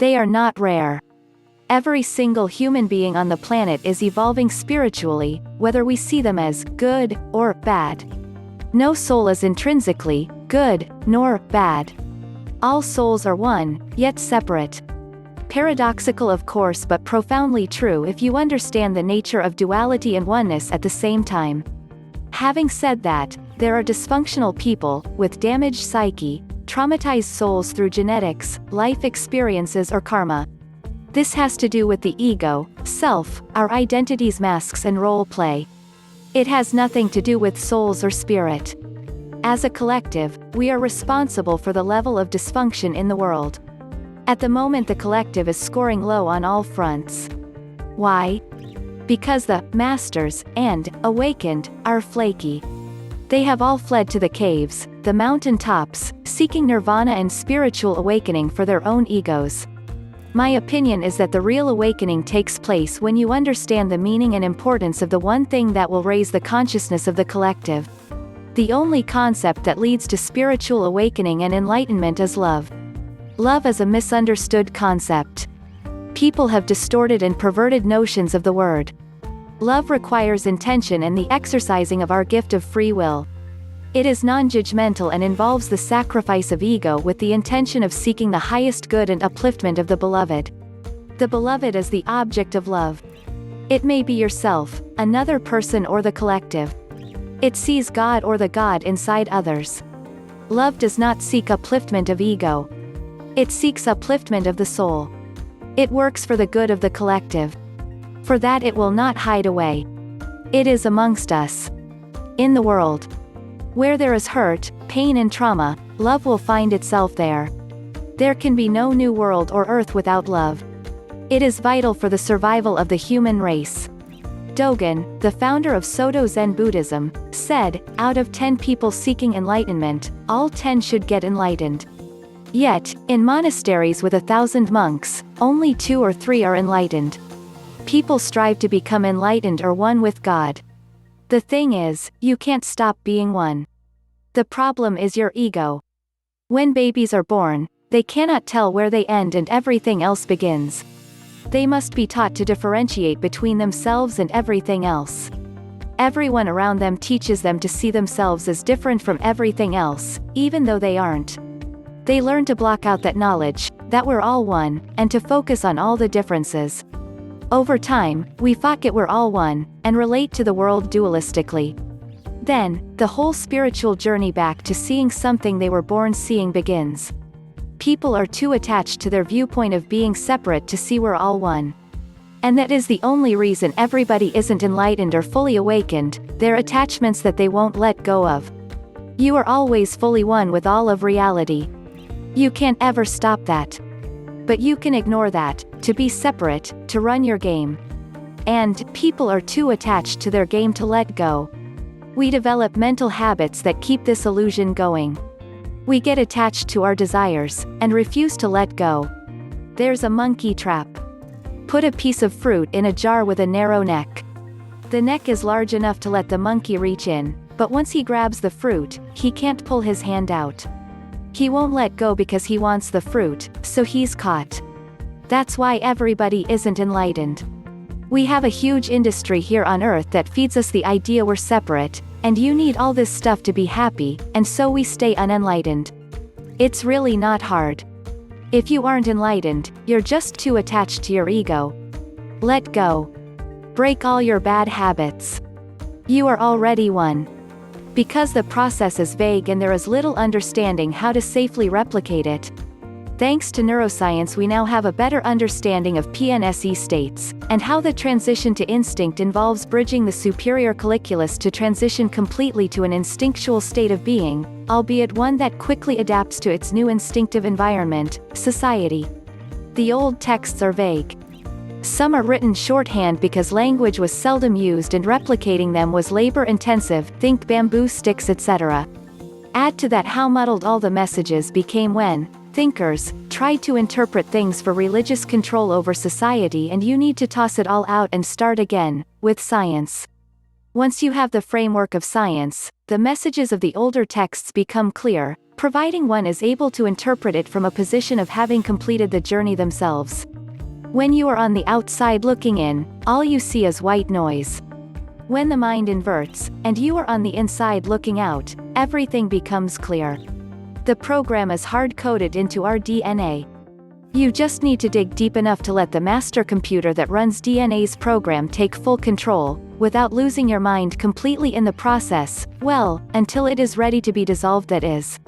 They are not rare. Every single human being on the planet is evolving spiritually, whether we see them as good or bad. No soul is intrinsically good nor bad. All souls are one, yet separate. Paradoxical of course, but profoundly true if you understand the nature of duality and oneness at the same time. Having said that, there are dysfunctional people, with damaged psyche, traumatized souls through genetics, life experiences or karma. This has to do with the ego, self, our identities, masks and role play. It has nothing to do with souls or spirit. As a collective, we are responsible for the level of dysfunction in the world. At the moment the collective is scoring low on all fronts. Why? Because the masters and awakened are flaky. They have all fled to the caves, the mountain tops, seeking nirvana and spiritual awakening for their own egos. My opinion is that the real awakening takes place when you understand the meaning and importance of the one thing that will raise the consciousness of the collective. The only concept that leads to spiritual awakening and enlightenment is love. Love is a misunderstood concept. People have distorted and perverted notions of the word. Love requires intention and the exercising of our gift of free will. It is non-judgmental and involves the sacrifice of ego with the intention of seeking the highest good and upliftment of the beloved. The beloved is the object of love. It may be yourself, another person or the collective. It sees God or the God inside others. Love does not seek upliftment of ego. It seeks upliftment of the soul. It works for the good of the collective. For that it will not hide away. It is amongst us. In the world. Where there is hurt, pain and trauma, love will find itself there. There can be no new world or earth without love. It is vital for the survival of the human race. Dogen, the founder of Soto Zen Buddhism, said, out of 10 people seeking enlightenment, all 10 should get enlightened. Yet, in monasteries with 1,000 monks, only 2 or 3 are enlightened. People strive to become enlightened or one with God. The thing is, you can't stop being one. The problem is your ego. When babies are born, they cannot tell where they end and everything else begins. They must be taught to differentiate between themselves and everything else. Everyone around them teaches them to see themselves as different from everything else, even though they aren't. They learn to block out that knowledge, that we're all one, and to focus on all the differences. Over time, we forget we're all one, and relate to the world dualistically. Then, the whole spiritual journey back to seeing something they were born seeing begins. People are too attached to their viewpoint of being separate to see we're all one. And that is the only reason everybody isn't enlightened or fully awakened, their attachments that they won't let go of. You are always fully one with all of reality. You can't ever stop that. But you can ignore that, to be separate, to run your game. And, people are too attached to their game to let go. We develop mental habits that keep this illusion going. We get attached to our desires, and refuse to let go. There's a monkey trap. Put a piece of fruit in a jar with a narrow neck. The neck is large enough to let the monkey reach in, but once he grabs the fruit, he can't pull his hand out. He won't let go because he wants the fruit, so he's caught. That's why everybody isn't enlightened. We have a huge industry here on Earth that feeds us the idea we're separate, and you need all this stuff to be happy, and so we stay unenlightened. It's really not hard. If you aren't enlightened, you're just too attached to your ego. Let go. Break all your bad habits. You are already one. Because the process is vague and there is little understanding how to safely replicate it. Thanks to neuroscience we now have a better understanding of PNSE states, and how the transition to instinct involves bridging the superior colliculus to transition completely to an instinctual state of being, albeit one that quickly adapts to its new instinctive environment, society. The old texts are vague. Some are written shorthand because language was seldom used and replicating them was labor-intensive, think bamboo sticks etc. Add to that how muddled all the messages became when thinkers tried to interpret things for religious control over society, and you need to toss it all out and start again, with science. Once you have the framework of science, the messages of the older texts become clear, providing one is able to interpret it from a position of having completed the journey themselves. When you are on the outside looking in, all you see is white noise. When the mind inverts, and you are on the inside looking out, everything becomes clear. The program is hard-coded into our DNA. You just need to dig deep enough to let the master computer that runs DNA's program take full control, without losing your mind completely in the process, well, until it is ready to be dissolved, that is.